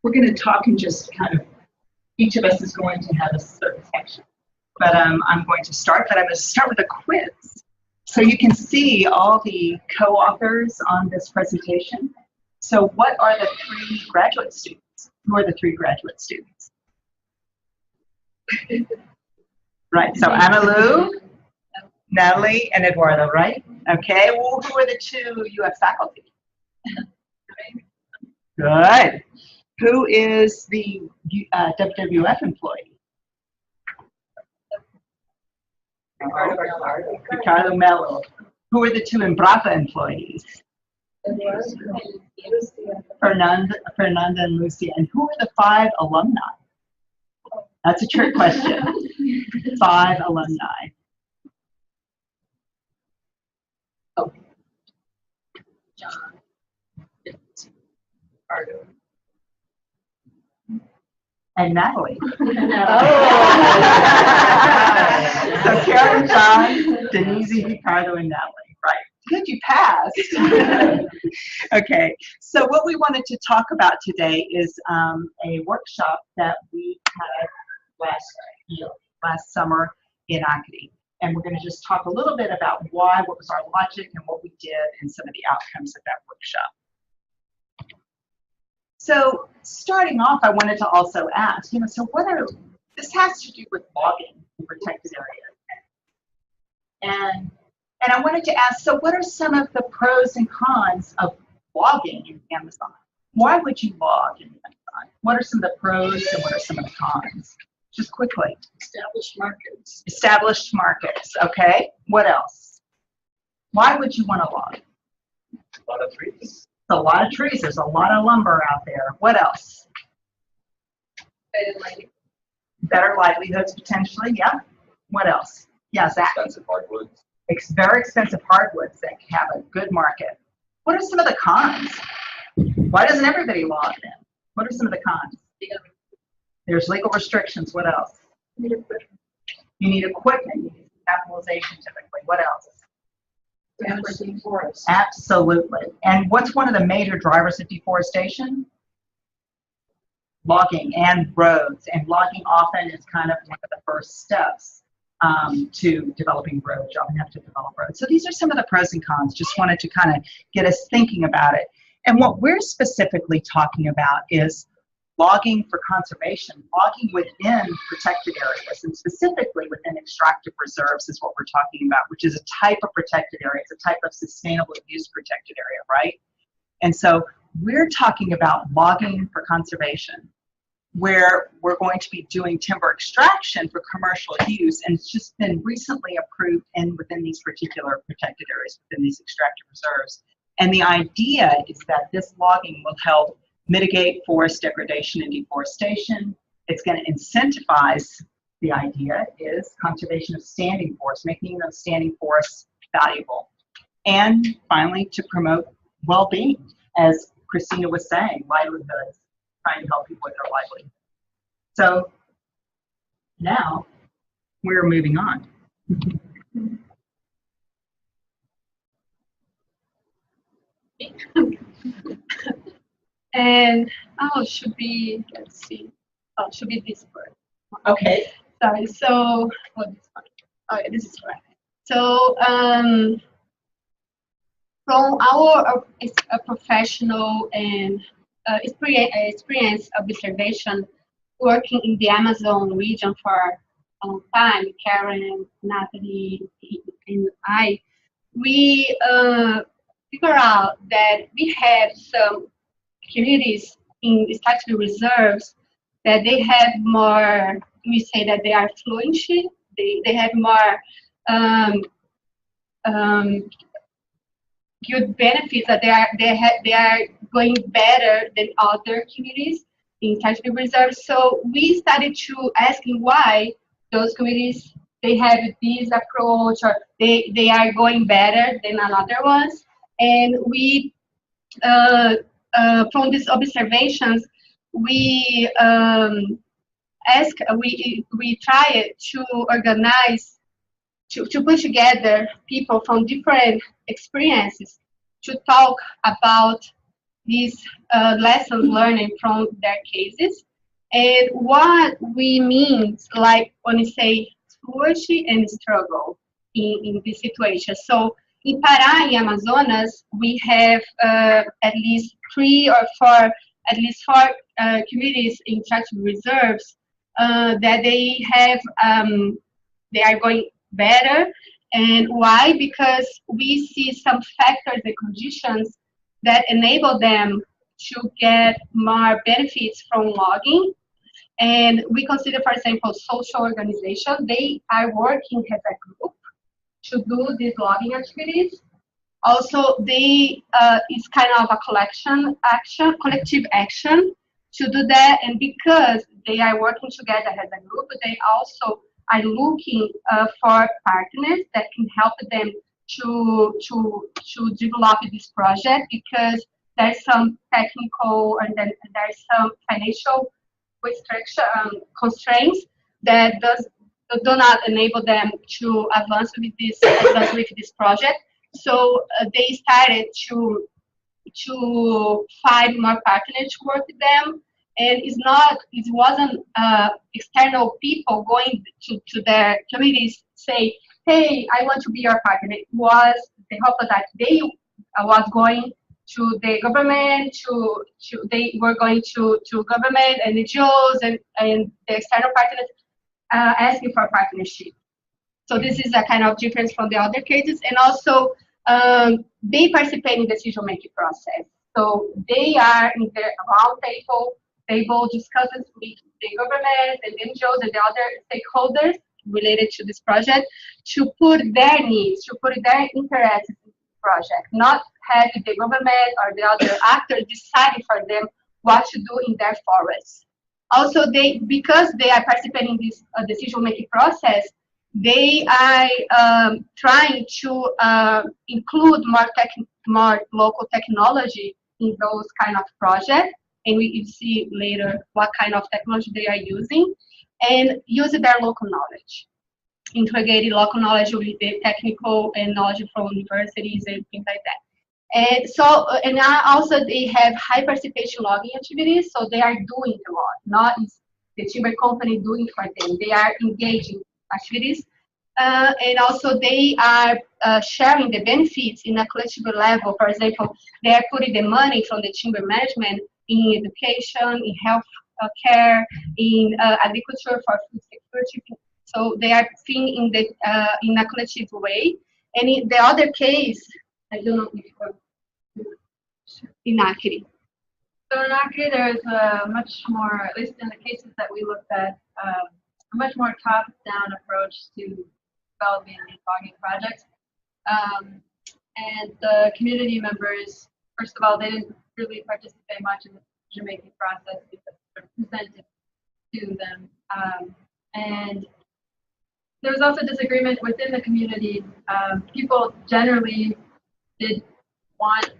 we're going to talk and just kind of, each of us is going to have a certain section. But I'm going to start, but I'm going to start with a quiz. So you can see all the co-authors on this presentation. So what are the three graduate students? Who are the three graduate students? Right, so Ana Lu, Natalie, and Eduardo, right? Okay, well, who are the two UF faculty? Good. Who is the WWF employee? Ricardo Mello. Who are the two EMBRAPA employees? Fernanda and Lucia. And who are the 5 alumni? That's a trick question. 5 alumni. Oh. Jon. Ricardo. And Natalie. Oh. So Karen, Jon, Denyse, Ricardo, and Natalie. Right. Good, you passed. Okay. So what we wanted to talk about today is a workshop that we had last summer in Acadie. And we're going to just talk a little bit about why, what was our logic, and what we did, and some of the outcomes of that workshop. So starting off, I wanted to also ask, so this has to do with logging in protected areas. And I wanted to ask, so what are some of the pros and cons of logging in Amazon? Why would you log in Amazon? What are some of the pros and what are some of the cons? Just quickly. Established markets. Established markets, okay. What else? Why would you want to log? A lot of trees. A lot of trees. There's a lot of lumber out there. What else? Better livelihoods potentially. Yeah. What else? Yeah, Zach. Expensive hardwoods. Very expensive hardwoods that have a good market. What are some of the cons? Why doesn't everybody log then? What are some of the cons? There's legal restrictions. What else? You need equipment. You need capitalization typically. What else? Absolutely. And what's one of the major drivers of deforestation? Logging and roads. And logging often is kind of one of the first steps to developing roads. You often have to develop roads. So these are some of the pros and cons. Just wanted to kind of get us thinking about it. And what we're specifically talking about is logging for conservation, logging within protected areas, and specifically within extractive reserves is what we're talking about, which is a type of protected area. It's a type of sustainable use protected area, right? And so we're talking about logging for conservation, where we're going to be doing timber extraction for commercial use, and it's just been recently approved within these particular protected areas, within these extractive reserves. And the idea is that this logging will help mitigate forest degradation and deforestation. It's going to incentivize, the idea is conservation of standing forests, making those standing forests valuable. And finally, to promote well-being, as Christina was saying, livelihoods, trying to help people with their livelihood. So now we're moving on. And should be, let's see. Should be this word. Okay. Sorry. So, this one. Oh, yeah, this is right. So, from our professional and experience observation, working in the Amazon region for a long time, Karen, Natalie, and I, we figure out that we had some communities in statutory reserves that they have more, we say that they are flourish, they have more good benefits, that they are going better than other communities in statutory reserves. So we started to asking why those communities, they have this approach, or they are going better than another ones. And we from these observations, we tried to organize, to put together people from different experiences to talk about these lessons learned from their cases, and what we mean, like when we say flourish and struggle in this situation. So in Pará, in Amazonas, we have at least 3 or 4, at least 4 communities in tribal reserves that they have, they are going better. And why? Because we see some factors and conditions that enable them to get more benefits from logging. And we consider, for example, social organization. They are working as a group to do these logging activities. Also, they it's kind of a collective action to do that. And because they are working together as a group, they also are looking for partners that can help them to develop this project, because there's some technical and then there's some financial constraints that do not enable them to advance with this project. So they started to find more partners to work with them, and it wasn't external people going to their communities say, hey, I want to be your partner. It was the hope that they was going to the government, they were going to government and NGOs and the external partners asking for partnership. So this is a kind of difference from the other cases. And also, they participate in the decision-making process. So they are in the round table discussions with the government and the NGOs and the other stakeholders related to this project to put their needs, to put their interests in the project, not having the government or the other actors deciding for them what to do in their forests. Also, because they are participating in this decision-making process, they are trying to include more local technology in those kind of projects, and we can see later what kind of technology they are using, and use their local knowledge, integrating local knowledge with the technical and knowledge from universities and things like that. And so, and now also they have high participation logging activities, so they are doing the log, not the timber company doing for them. They are engaging activities, and also they are sharing the benefits in a collective level. For example, they are putting the money from the timber management in education, in health care, in agriculture for food security. So they are seeing in a collective way. And in the other case, I don't know if in Acre. So in Acre, there's a much more, at least in the cases that we looked at, a much more top-down approach to developing these logging projects. And the community members, first of all, they didn't really participate much in the decision-making process because it was presented to them. And there was also disagreement within the community. People generally did want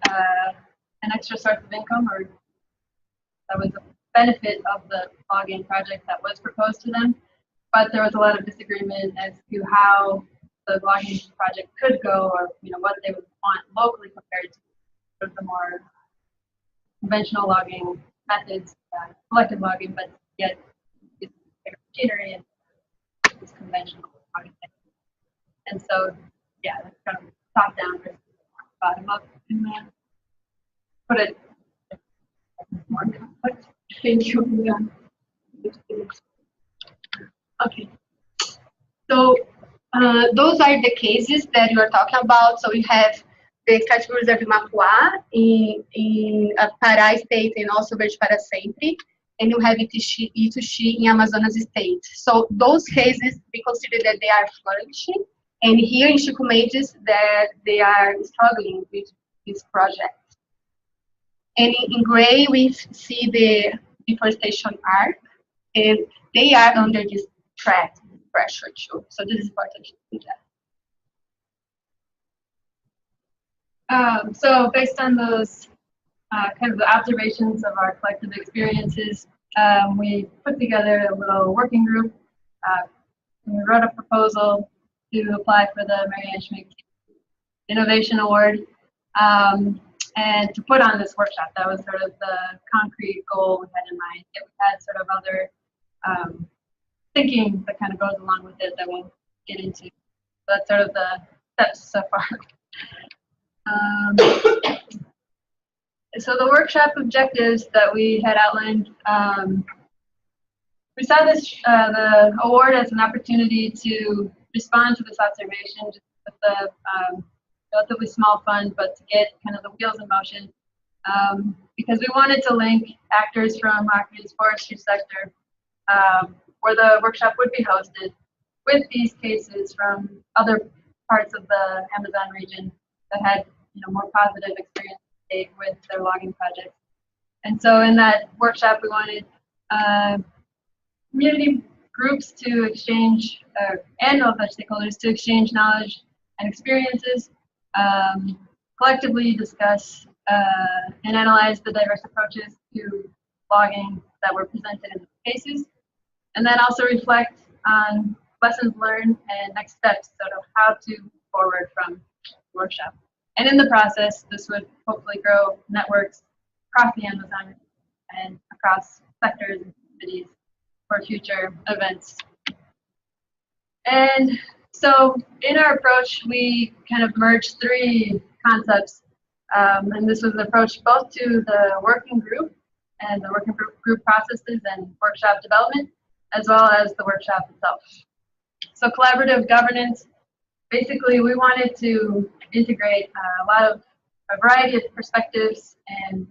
an extra source of income, or that was a benefit of the logging project that was proposed to them. But there was a lot of disagreement as to how the logging project could go, or what they would want locally compared to the more conventional logging methods, collective logging, but yet it's machinery and it's conventional logging. And so, yeah, that's kind of top down versus bottom up in that. Put it more complex. Thank you. Yeah. Okay. So those are the cases that you are talking about. So we have the Tribal Reserve Mapuá in Pará State and also Verde para Sempre, and you have Ituxi in Amazonas State. So those cases, we consider that they are flourishing, and here in Chico Mendes, that they are struggling with this project. And in gray, we see the deforestation arc, and they are under this threat, pressure too. So this is important to do that. So based on those kind of the observations of our collective experiences, we put together a little working group. We wrote a proposal to apply for the Marianne Schmidt Innovation Award. and to put on this workshop. That was sort of the concrete goal we had in mind. Yet we had sort of other thinking that kind of goes along with it that we'll get into. So that's sort of the steps so far. So the workshop objectives that we had outlined, we saw this the award as an opportunity to respond to this observation just with the relatively small fund, but to get kind of the wheels in motion, because we wanted to link actors from Haku's forestry sector, where the workshop would be hosted, with these cases from other parts of the Amazon region that had more positive experience with their logging projects. And so in that workshop, we wanted community groups to exchange, and other stakeholders to exchange knowledge and experiences, collectively discuss and analyze the diverse approaches to logging that were presented in the cases, and then also reflect on lessons learned and next steps, sort of how to move forward from the workshop. And in the process, this would hopefully grow networks across the Amazon and across sectors and communities for future events. And so in our approach, we kind of merged three concepts. And this was an approach both to the working group and the working group processes and workshop development, as well as the workshop itself. So collaborative governance, basically we wanted to integrate a variety of perspectives and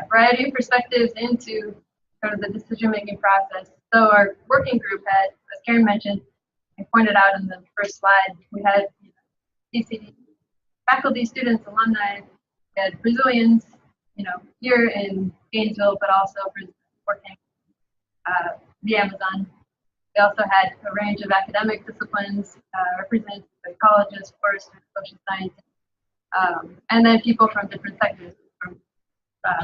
variety of perspectives into sort of the decision-making process. So our working group had, as Karen mentioned, and pointed out in the first slide, we had CCD faculty, students, alumni, we had Brazilians, here in Gainesville, but also working the Amazon. We also had a range of academic disciplines represented by colleges, forestry, social science, and then people from different sectors, from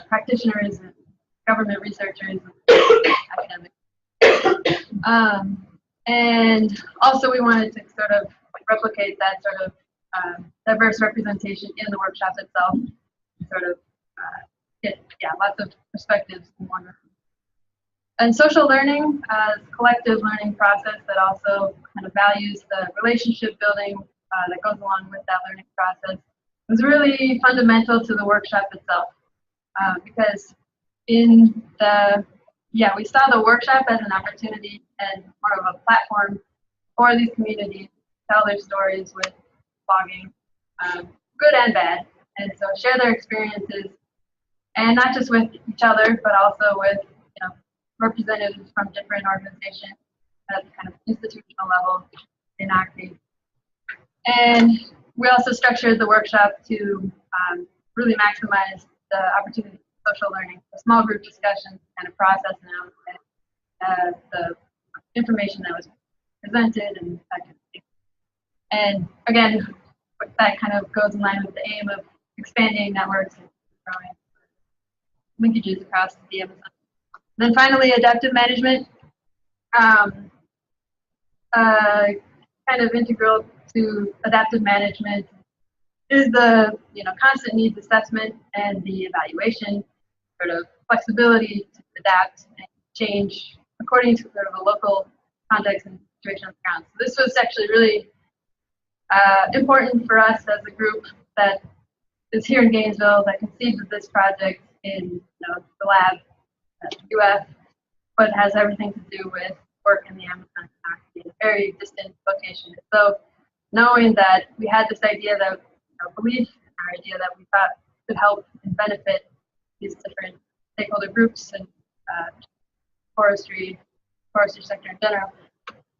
practitioners and government researchers and academics. And also we wanted to sort of replicate that sort of diverse representation in the workshop itself, sort of get lots of perspectives in one room. And social learning, collective learning process that also kind of values the relationship building that goes along with that learning process, was really fundamental to the workshop itself. Because we saw the workshop as an opportunity and more of a platform for these communities to tell their stories with logging, good and bad, and so share their experiences, and not just with each other, but also with representatives from different organizations at the kind of institutional level in Haku. And we also structured the workshop to really maximize the opportunity for social learning, a small group discussions, kind of process and the information that was presented and that kind of thing. And again, that kind of goes in line with the aim of expanding networks and growing linkages across the Amazon. Then finally, adaptive management, kind of integral to adaptive management is the constant needs assessment and the evaluation, sort of flexibility to adapt and change according to sort of a local context and situation on the ground. So this was actually really important for us as a group that is here in Gainesville that conceived of this project in the lab at UF, but has everything to do with work in the Amazon in a very distant location. So knowing that we had this idea that, belief in our idea that we thought could help and benefit these different stakeholder groups and forestry sector in general,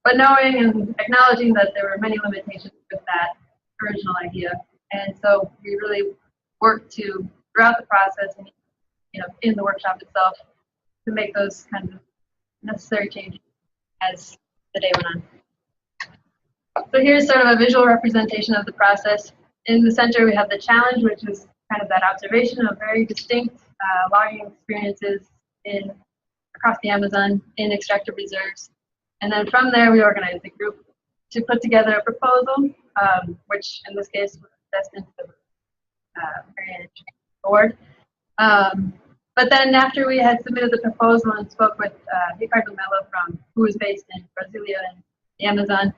but knowing and acknowledging that there were many limitations with that original idea. And so we really worked to, throughout the process and in the workshop itself, to make those kinds of necessary changes as the day went on. So here's sort of a visual representation of the process. In the center, we have the challenge, which is kind of that observation of very distinct logging experiences across the Amazon in extractive reserves. And then from there, we organized a group to put together a proposal, which in this case was destined to Award. But then after we had submitted the proposal and spoke with Ricardo Mello who is based in Brasilia and the Amazon,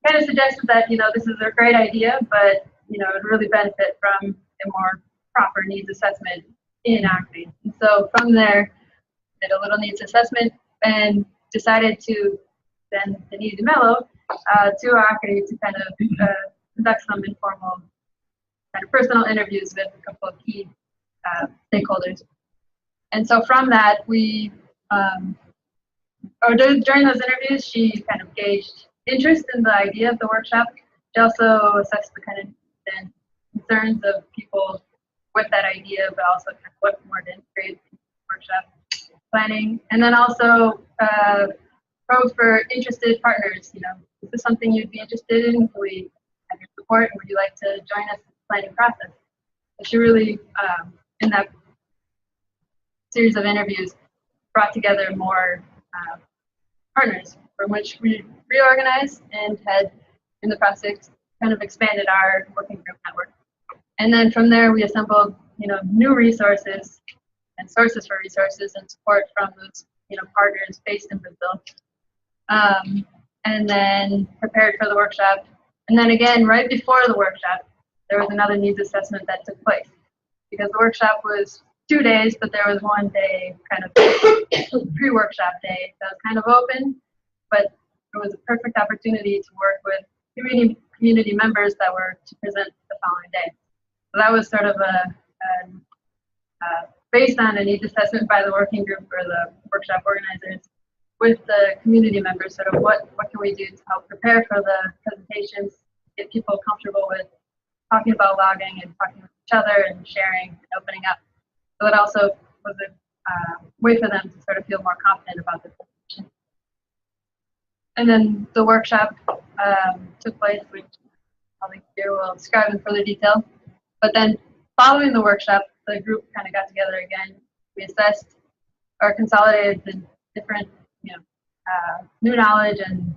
kind of suggested that, this is a great idea, but, it would really benefit from a more proper needs assessment in Acre. And so from there, did a little needs assessment and decided to send Denyse Mello to Acre to kind of conduct some informal kind of personal interviews with a couple of key stakeholders. And so from that, we, during those interviews, she kind of gauged interest in the idea of the workshop. She also assessed the kind of concerns of people with that idea, but also kind of what more to integrate in workshop planning. And then also probed for interested partners. Is this something you'd be interested in? Can we have your support? And would you like to join us in the planning process? So she really, in that series of interviews, brought together more partners, from which we reorganized and had, in the process, kind of expanded our working group network. And then from there, we assembled, new resources and sources for resources and support from those, partners based in Brazil. And then prepared for the workshop. And then again, right before the workshop, there was another needs assessment that took place, because the workshop was 2 days, but there was 1 day, kind of pre-workshop day, that was kind of open, but it was a perfect opportunity to work with community members that were to present the following day. So that was sort of based on a needs assessment by the working group or the workshop organizers with the community members, sort of what can we do to help prepare for the presentations, get people comfortable with talking about logging and talking with each other and sharing and opening up. So it also was a way for them to sort of feel more confident about the presentation. And then the workshop took place, which probably here will describe in further detail. But then following the workshop, the group kind of got together again. We assessed or consolidated the different, new knowledge and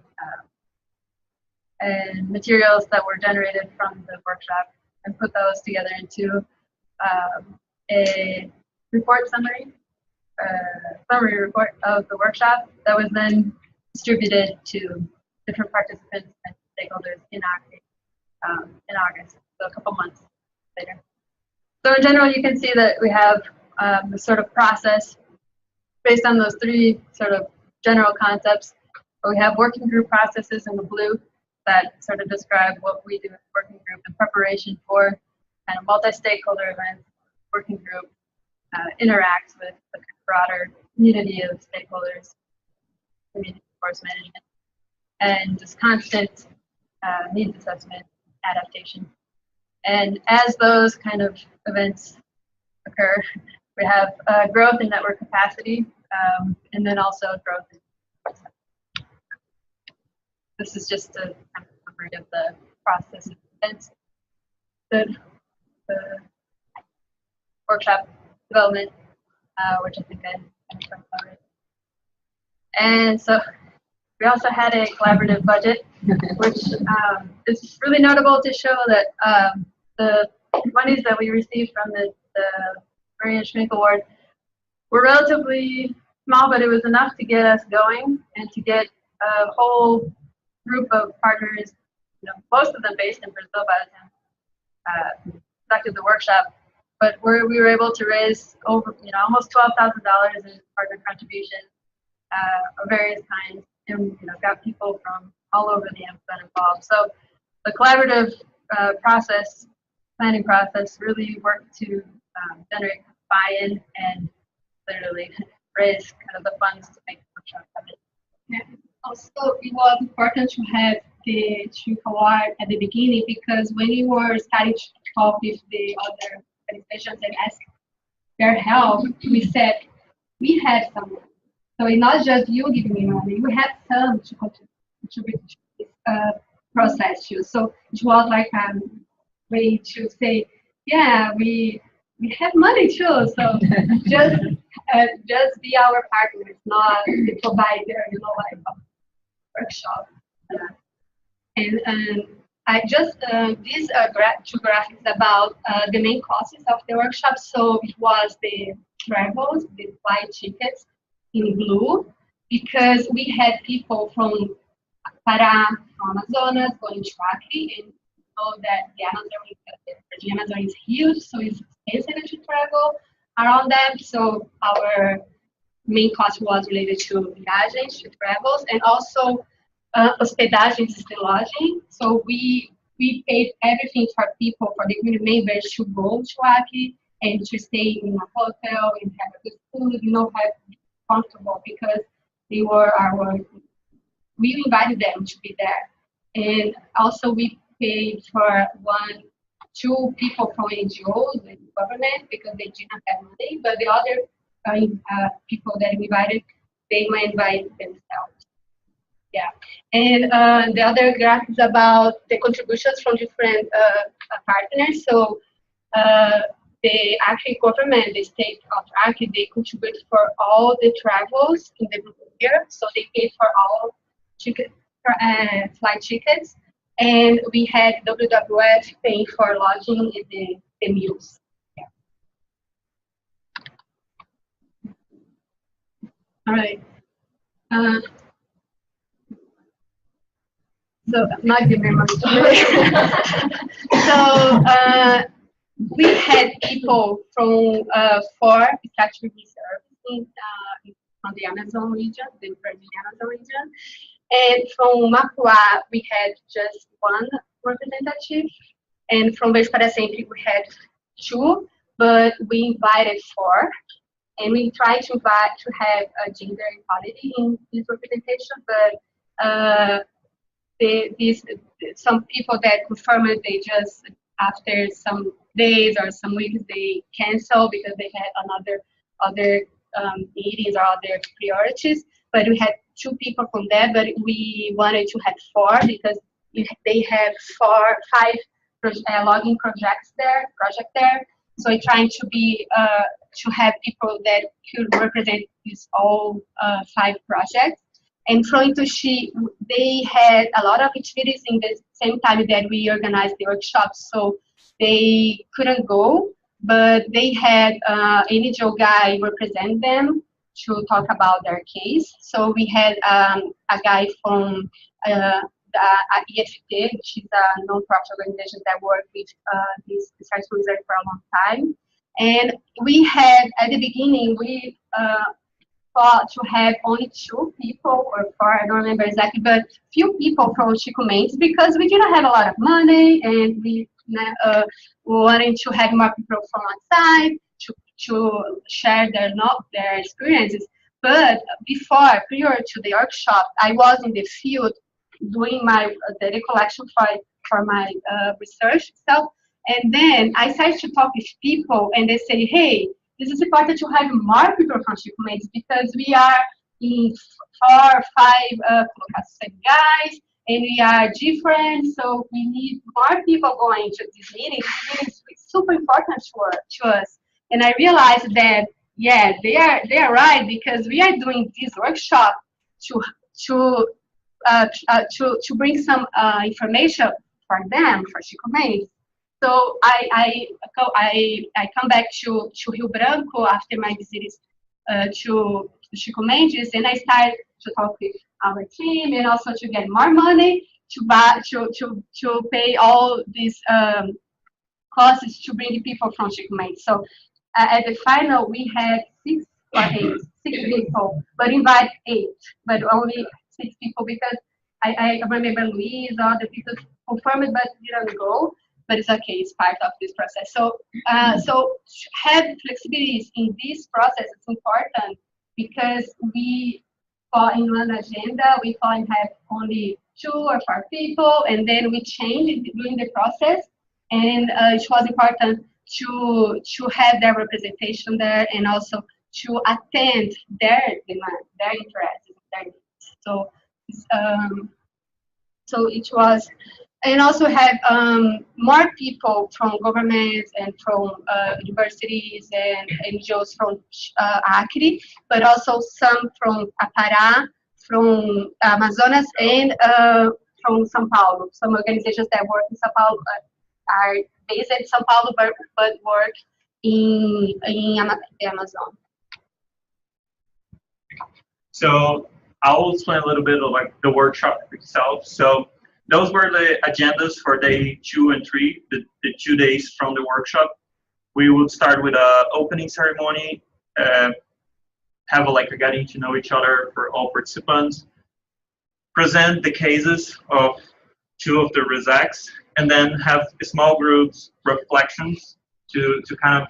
materials that were generated from the workshop and put those together into a summary report of the workshop that was then distributed to different participants and stakeholders in August, so a couple months later. So in general, you can see that we have the sort of process based on those 3 sort of general concepts. But we have working group processes in the blue that sort of describe what we do in the working group in preparation for kind of multi-stakeholder events. Working group interacts with the broader community of stakeholders, community resource management, and just constant needs assessment, adaptation. And as those kind of events occur, we have growth in network capacity, and then also growth in this is just a kind of summary of the process of events. The workshop development, which I think I talked about it. And so we also had a collaborative budget, which is really notable to show that the monies that we received from the Marian Schmink Award were relatively small, but it was enough to get us going and to get a whole group of partners, most of them based in Brazil by the time conducted the workshop, but where we were able to raise over, almost $12,000 in partner contributions of various kinds, and got people from all over the Amazon involved. So the collaborative planning process really worked to generate buy-in and literally raise kind of the funds to make the workshop happen. Yeah. Also, it was important to have the Schmink Award at the beginning, because when you were starting to talk with the other organizations and ask their help, we said we had someone. So it's not just you giving me money, we had some to contribute to this process too. So it was like a way to say, yeah, we have money too. So just be our partners, not the provider, like a workshop. And I just these two graphics about the main causes of the workshop. So it was the travels, the flight tickets in blue, because we had people from Pará, from Amazonas, going to Acre, and know that the Amazon is huge, so it's expensive to travel around them. So our main cost was related to viagens, to travels, and also hospedagens is the lodging. So we paid everything for people, for the community members to go to Acre and to stay in a hotel and have a good food, have comfortable, because they were we invited them to be there. And also we paid for two people from NGOs and government, because they didn't have money, but the other people that we invited, they went by themselves. Yeah. And the other graph is about the contributions from different partners. So the Acre government, the state of Acre, they contribute for all the travels in the year. So they paid for all flight tickets. And we had WWF paying for lodging in the meals. Yeah. All right. So not the memory. So we had people from 4 statutory reserves from the Amazon region, the Amazon region. And from Mapua, we had just 1 representative. And from Beijo para Sempre, we had 2, but we invited 4. And we tried to have a gender equality in this representation, but some people that confirmed, they just, after some days or some weeks, they cancel because they had other meetings or other priorities. But we had 2 people from there, but we wanted to have 4 because they have 5 logging projects there. So we're trying to have people that could represent these all 5 projects. And from Itushi, they had a lot of activities in the same time that we organized the workshops, so they couldn't go, but they had an NGO guy represent them to talk about their case. So we had a guy from the EFT, which is a non-profit organization that worked with this research research for a long time. And we had, at the beginning, we thought to have only 2 people or 4, I don't remember exactly, but few people from Chico Mendes, because we didn't have a lot of money, and we wanted to have more people from outside to share their experiences. But prior to the workshop, I was in the field doing my data collection for my research stuff, and then I started to talk with people, and they say, hey, this is important to have more people from Chico Mendes, because we are in 4 or 5 guys, and we are different, so we need more people going to these meetings. It's super important to us. And I realized that, yeah, they are right, because we are doing this workshop to bring some information for them, for Chico Mendes. So I come back to Rio Branco after my visits to Chico Mendes, and I started to talk with our team, and also to get more money to pay all these costs to bring people from Chico Mendes. So at the final, we had 6 people, but invite 8, but only 6 people, because I remember Luis, other people confirmed but didn't go. But it's okay, it's part of this process. So have flexibilities in this process, it's important, because we thought in one agenda, we thought we have only 2 or 4 people, and then we changed during the process, and it was important to have their representation there, and also to attend their demand, their interests, their needs. So it was. And also have more people from governments and from universities and NGOs from Acre, but also some from Pará, from Amazonas, and from São Paulo. Some organizations that work in São Paulo are based in São Paulo, but work in the Amazon. So I'll explain a little bit of like the workshop itself. So those were the agendas for day 2 and 3, the 2 days from the workshop. We would start with a opening ceremony, have a getting to know each other for all participants, present the cases of 2 of the resecs, and then have small groups reflections to kind of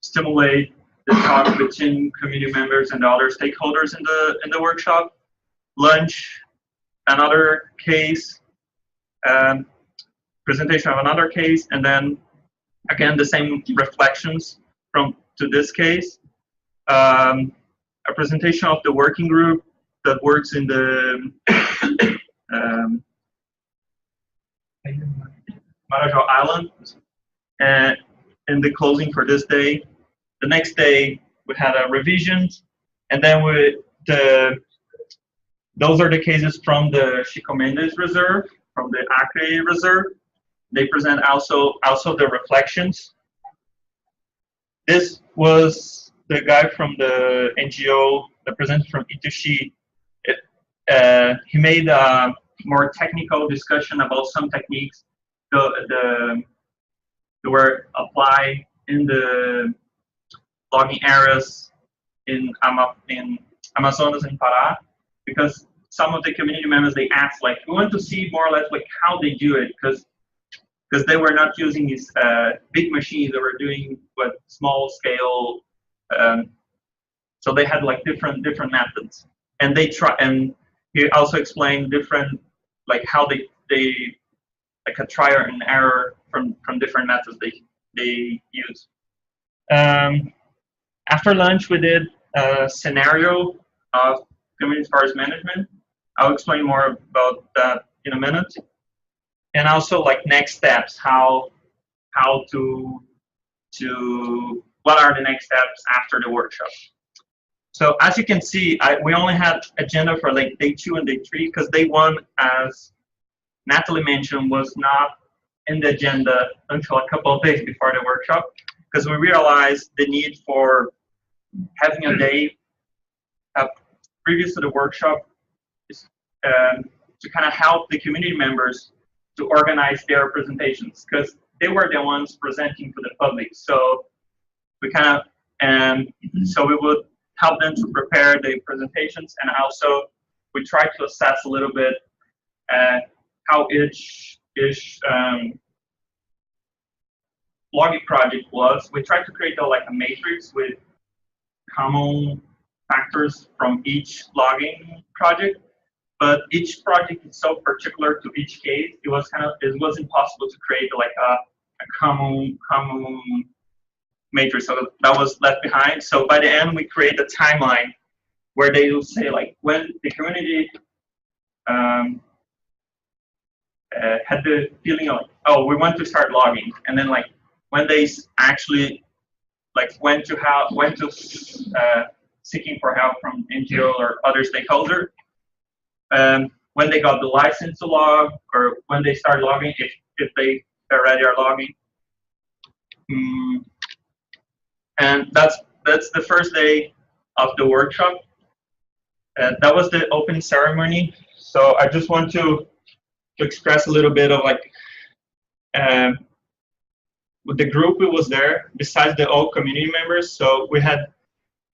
stimulate the talk between community members and other stakeholders in the workshop. Lunch, another case, presentation of another case, and then again the same reflections to this case. A presentation of the working group that works in the Marajó Island, and in the closing for this day. The next day we had a revision, and then those are the cases from the Chico Mendes Reserve, from the Acre Reserve. They present also the reflections. This was the guy from the NGO that presented from Itushi. He made a more technical discussion about some techniques that were applied in the logging areas in Amazonas and Pará, because some of the community members, they asked, like, we want to see more or less like how they do it, because they were not using these big machines. They were doing small scale, so they had like different methods, and he also explained different, like how they like a trial and error from different methods they use. After lunch, we did a scenario of community forest management. I'll explain more about that in a minute. And also like next steps, how to what are the next steps after the workshop. So as you can see, we only had agenda for like day 2 and day 3, because day 1, as Natalie mentioned, was not in the agenda until a couple of days before the workshop, because we realized the need for having a day previous to the workshop is to kind of help the community members to organize their presentations, because they were the ones presenting to the public. So we kind of, so we would help them to prepare the presentations, and also we try to assess a little bit how each logging project was. We tried to create like a matrix with common factors from each logging project, but each project is so particular to each case. It was impossible to create like a common matrix, so that was left behind. So by the end, we create a timeline where they will say like when the community had the feeling of, oh, we want to start logging, and then like when they actually like went to seeking for help from NGO or other stakeholder, when they got the license to log, or when they start logging, if they already are logging. And that's the first day of the workshop. That was the opening ceremony. So I just want to express a little bit of like, with the group who was there, besides the all community members. So we had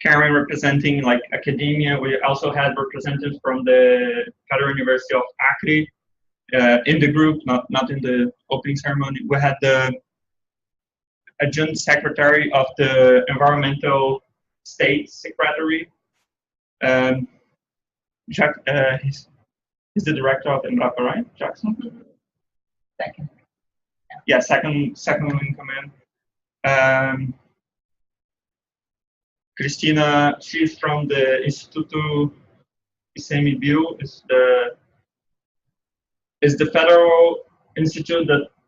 Karen representing like academia. We also had representatives from the Federal University of Acre in the group, not in the opening ceremony. We had the adjunct secretary of the Environmental State Secretary. Jack, he's the director of EMBRAPA, right, Jackson? Second. Yeah, second in command. Cristina, she's from the Instituto ICMBio, is the federal institute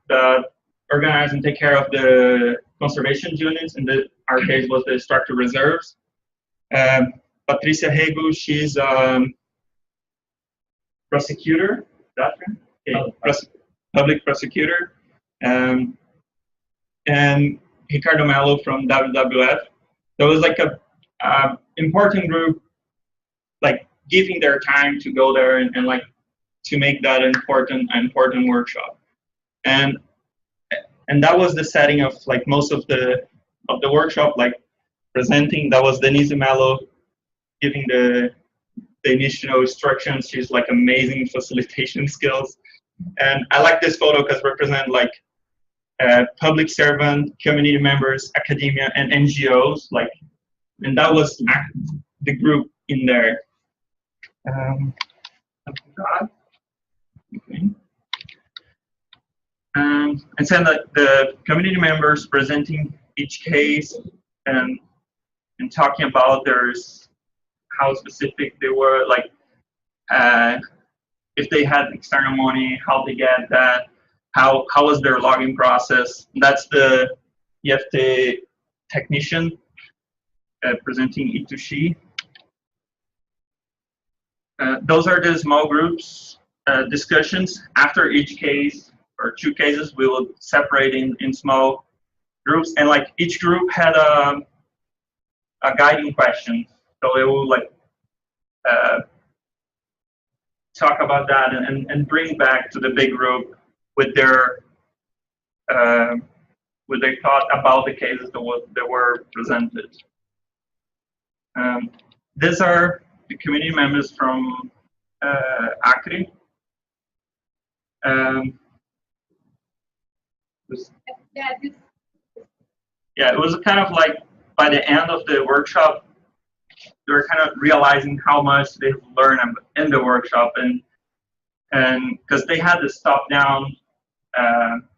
that organize and take care of the conservation units. In our case was the structured reserves. Patricia Hegu, she's prosecutor, public prosecutor, and Ricardo Mello from WWF. There was like a important group, like giving their time to go there and like to make that important workshop, and that was the setting of like most of the workshop, like presenting. That was Denyse Mello giving the initial instructions. She's like amazing facilitation skills, and I like this photo because represent like public servant, community members, academia, and NGOs. Like, and that was the group in there. Okay. And then the community members presenting each case and talking about how specific they were, like if they had external money, how they get that, how was their logging process. That's the EFT technician presenting E2C. Those are the small groups discussions. After each case or two cases, we will separate in small groups, and like each group had a guiding question. So they will like talk about that and bring back to the big group with their thought about the cases that were presented. These are the community members from Acre. It was kind of like by the end of the workshop, they were kind of realizing how much they've learned in the workshop, and because they had this top-down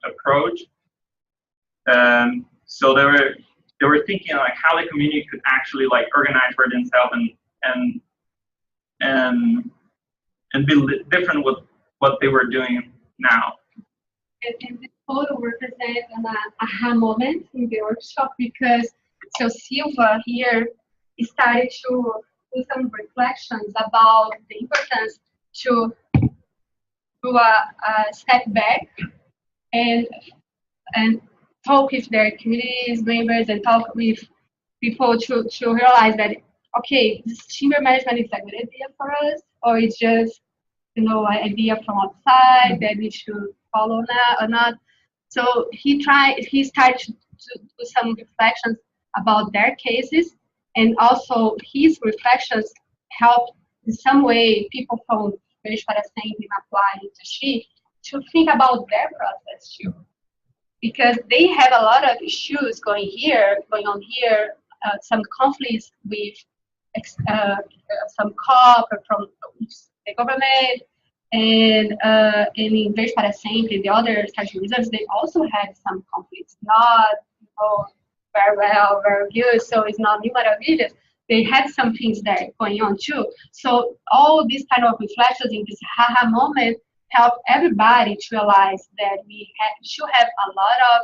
approach, so they were thinking like how the community could actually like organize for themselves and be different with what they were doing now. And this photo represents an aha moment in the workshop, because so Silva here started to do some reflections about the importance to do a step back and talk with their communities members and talk with people to realize that, okay, this timber management is a good idea for us, or it's just, an idea from outside that we should follow now or not. So he started to do some reflections about their cases, and also his reflections helped in some way people from Flourish para Sempre apply to think about their process too, because they have a lot of issues going on here, some conflicts with some COP from the government, and in Flourish para Sempre, the other statutory reserves, they also had some conflicts, not very well, very good, so it's not new maravillas. They had some things there going on too. So all these kind of reflections in this haha moment help everybody to realize that we should have a lot of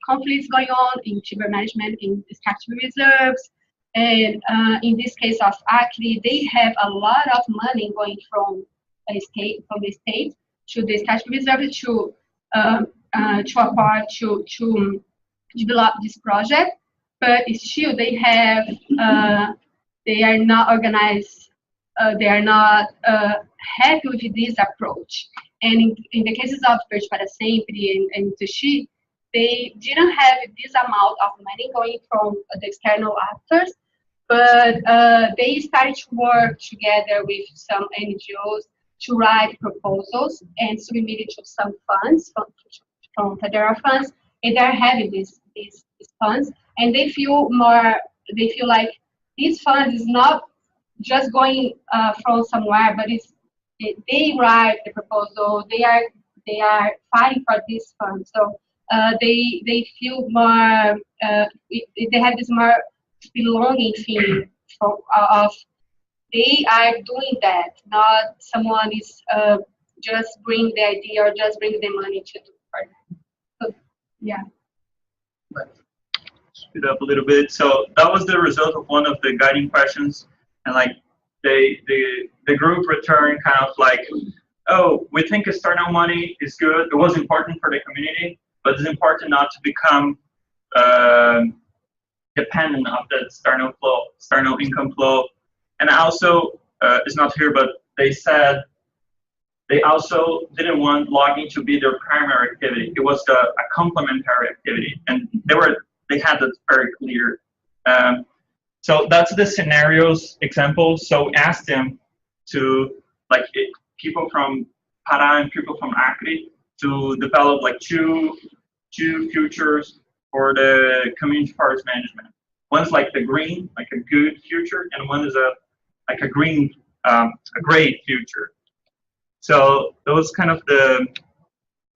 conflicts going on in timber management, in statutory reserves. And in this case of Acre, they have a lot of money going from the state to the statutory reserve to acquire to develop this project, but still they have they are not organized, they are not happy with this approach. And in the cases of Flourish para Sempre and Tuxi, they didn't have this amount of money going from the external actors, but they started to work together with some NGOs to write proposals and submit it to some funds from federal funds, and they're having these funds, and they feel like these funds is not just going from somewhere, but they write the proposal, they are fighting for this fund, so they feel more they have this more belonging feeling of they are doing that, not someone is just bring the idea or just bring the money to do for them. So, yeah. Speed up a little bit. So that was the result of one of the guiding questions, and like the group returned kind of like, oh, we think external money is good. It was important for the community, but it's important not to become dependent of the external flow, external income flow. And also, it's not here, but they said they also didn't want logging to be their primary activity. It was a complementary activity, and they had that very clear. So that's the scenarios example. So we asked them to, like, people from Pará and people from Acre to develop like two futures for the community forest management. One's like the green, like a good future, and one is a green, a great future. So those kind of the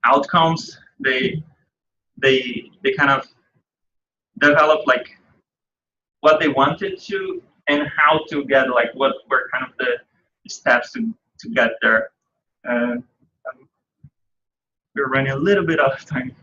outcomes, they kind of developed like what they wanted to and how to get, like, what were kind of the steps to get there. We're running a little bit out of time.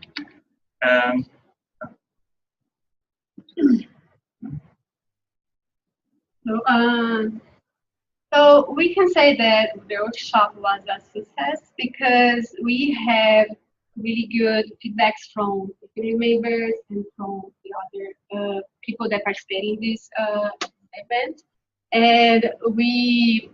So we can say that the workshop was a success because we have really good feedbacks from the community members and from the other people that participate in this event, and we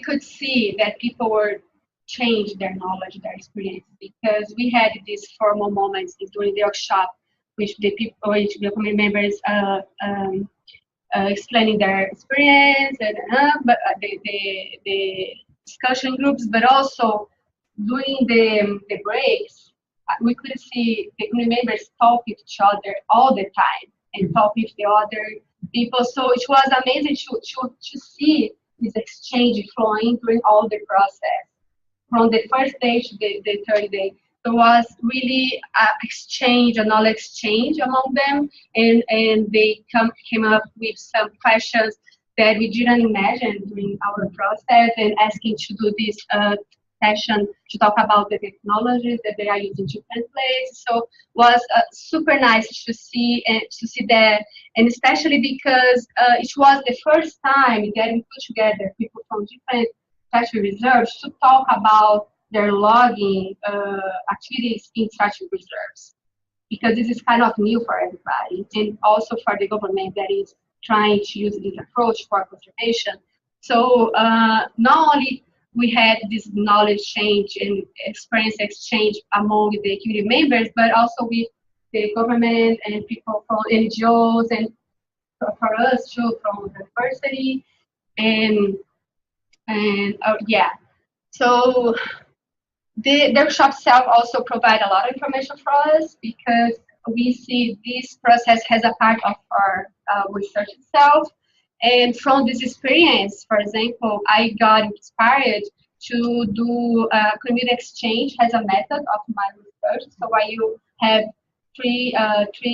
could see that people were change their knowledge, their experience, because we had these formal moments during the workshop, which the community members explaining their experience and the discussion groups, but also during the breaks, we could see the community members talk with each other all the time and talk with the other people. So it was amazing to see this exchange flowing during all the process. From the first day to the third day, there was really a knowledge exchange among them, and they came up with some questions that we didn't imagine during our process, and asking to do this session to talk about the technologies that they are using to translate. So it was super nice to see that, and especially because it was the first time getting put together people from different statutory reserves to talk about their logging activities in statutory reserves, because this is kind of new for everybody, and also for the government that is trying to use this approach for conservation. So not only we had this knowledge change and experience exchange among the community members, but also with the government and people from NGOs, and for us too from the university, and yeah. So the workshop itself also provide a lot of information for us, because we see this process as a part of our research itself. And from this experience, for example, I got inspired to do community exchange as a method of my research. So while you have three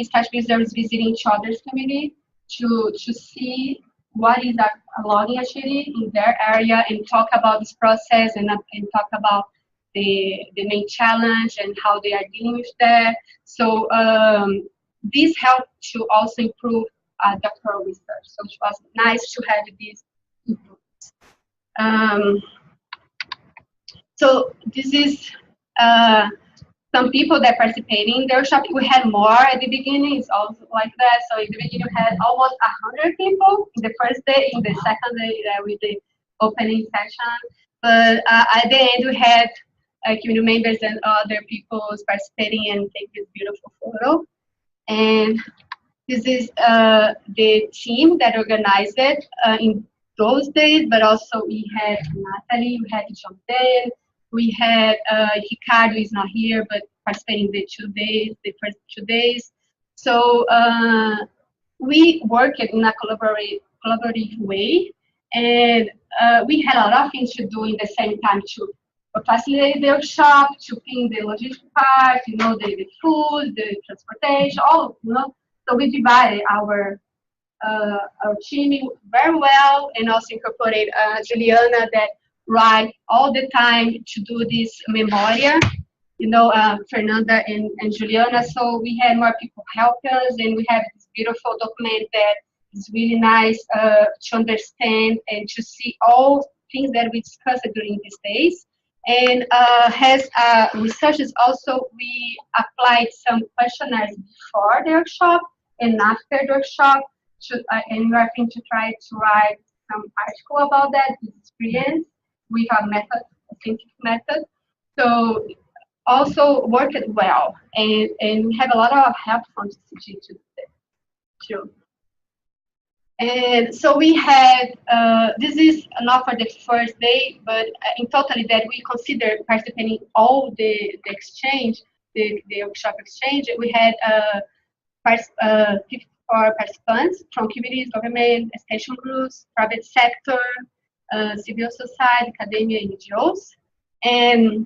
statutory reserves visiting each other's community to see what is a logging activity in their area, and talk about this process, and talk about the main challenge and how they are dealing with that. So this helped to also improve doctoral research. So it was nice to have these improvements. So this is some people that participated in the workshop. We had more at the beginning. It's also like that. So in the beginning, we had almost 100 people in the first day. In the second day, with the opening session. But at the end, we had community members and other people participating and take this beautiful photo. And this is the team that organized it in those days. But also we had Natalie, we had Jon Dain, we had Ricardo is not here, but participating the first 2 days. So we worked in a collaborative way, and we had a lot of things to do in the same time to facilitate the workshop, to pin the logistics part, the food, the transportation, all, So we divided our team very well, and also incorporated Juliana that write all the time to do this memoria, Fernanda and Juliana. So we had more people help us, and we have this beautiful document that It's really nice to understand and to see all things that we discussed during these days. And has researchers also, we applied some questionnaires before the workshop and after the workshop, and we are going to try to write some article about that, this experience with a method, a scientific method. So also worked well, and we have a lot of help from TCG too. And so we had, this is not for the first day, but in totally that we consider participating all the exchange, the workshop exchange. We had 54 participants from communities, government, education groups, private sector, civil society, academia, NGOs. And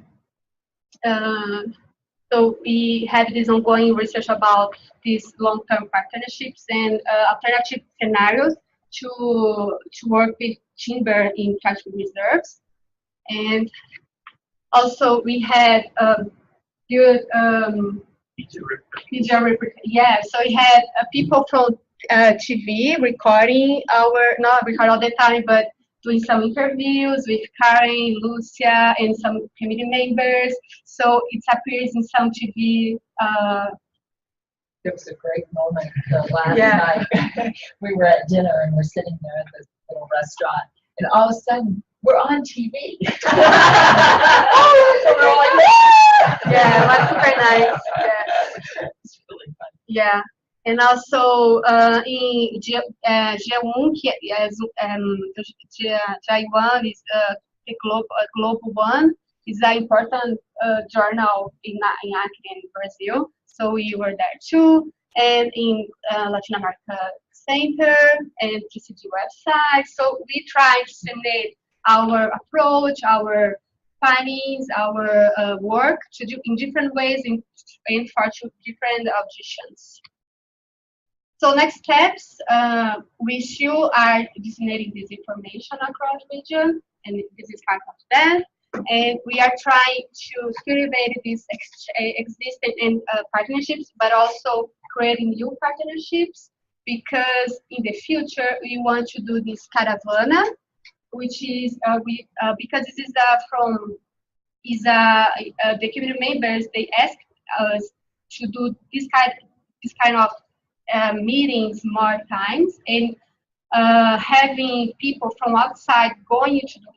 so we have this ongoing research about these long-term partnerships and alternative scenarios to work with timber in cultural reserves. And also we had good media report. Yeah, so we had people from TV recording not record all the time, but doing some interviews with Karen, Lucia, and some committee members. So it appears in some TV. It was a great moment last night. We were at dinner and we're sitting there at this little restaurant, and all of a sudden we're on TV. So we're all like, yeah, it was super nice. Yeah. It's really fun. Yeah. And also in G1, Taiwan is the Global One, is an important journal in Acre in Brazil. So we were there too, and in Latin America Center and TCG website. So we try to disseminate our approach, our findings, our work to do in different ways in for different auditions. So next steps, we still are disseminating this information across the region, and this is part of that. And we are trying to cultivate these existing partnerships, but also creating new partnerships, because in the future we want to do this caravana, which is because this is the community members, they asked us to do this kind of meetings more times, and having people from outside going into the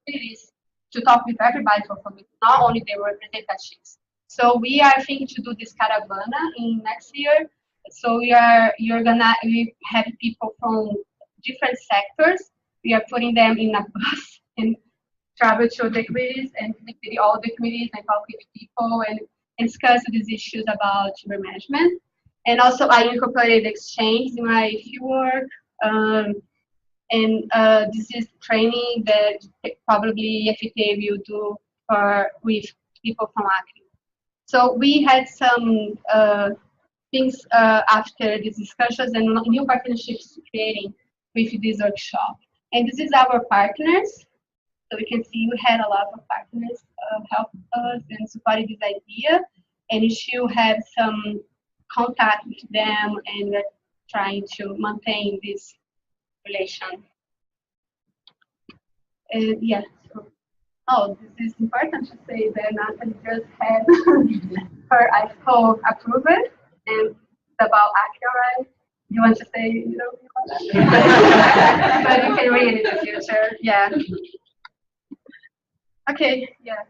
cities to talk with everybody from not only the representatives. So we are thinking to do this caravana in next year. So we have people from different sectors. We are putting them in a bus and travel to the communities and visit all the communities and talk with people and discuss these issues about timber management. And also I incorporated exchange in my work. And this is training that probably FTA will do with people from Acre. So we had some things after these discussions and new partnerships creating with this workshop. And this is our partners. So we can see we had a lot of partners help us and supported this idea. And we still have some contact with them, and we're trying to maintain this relation. And yeah, so, this is important to say that Natalie just had her IFCO approved, and it's about Acre, right? You want to say, you know, but you can read it in the future, yeah. Okay, yeah.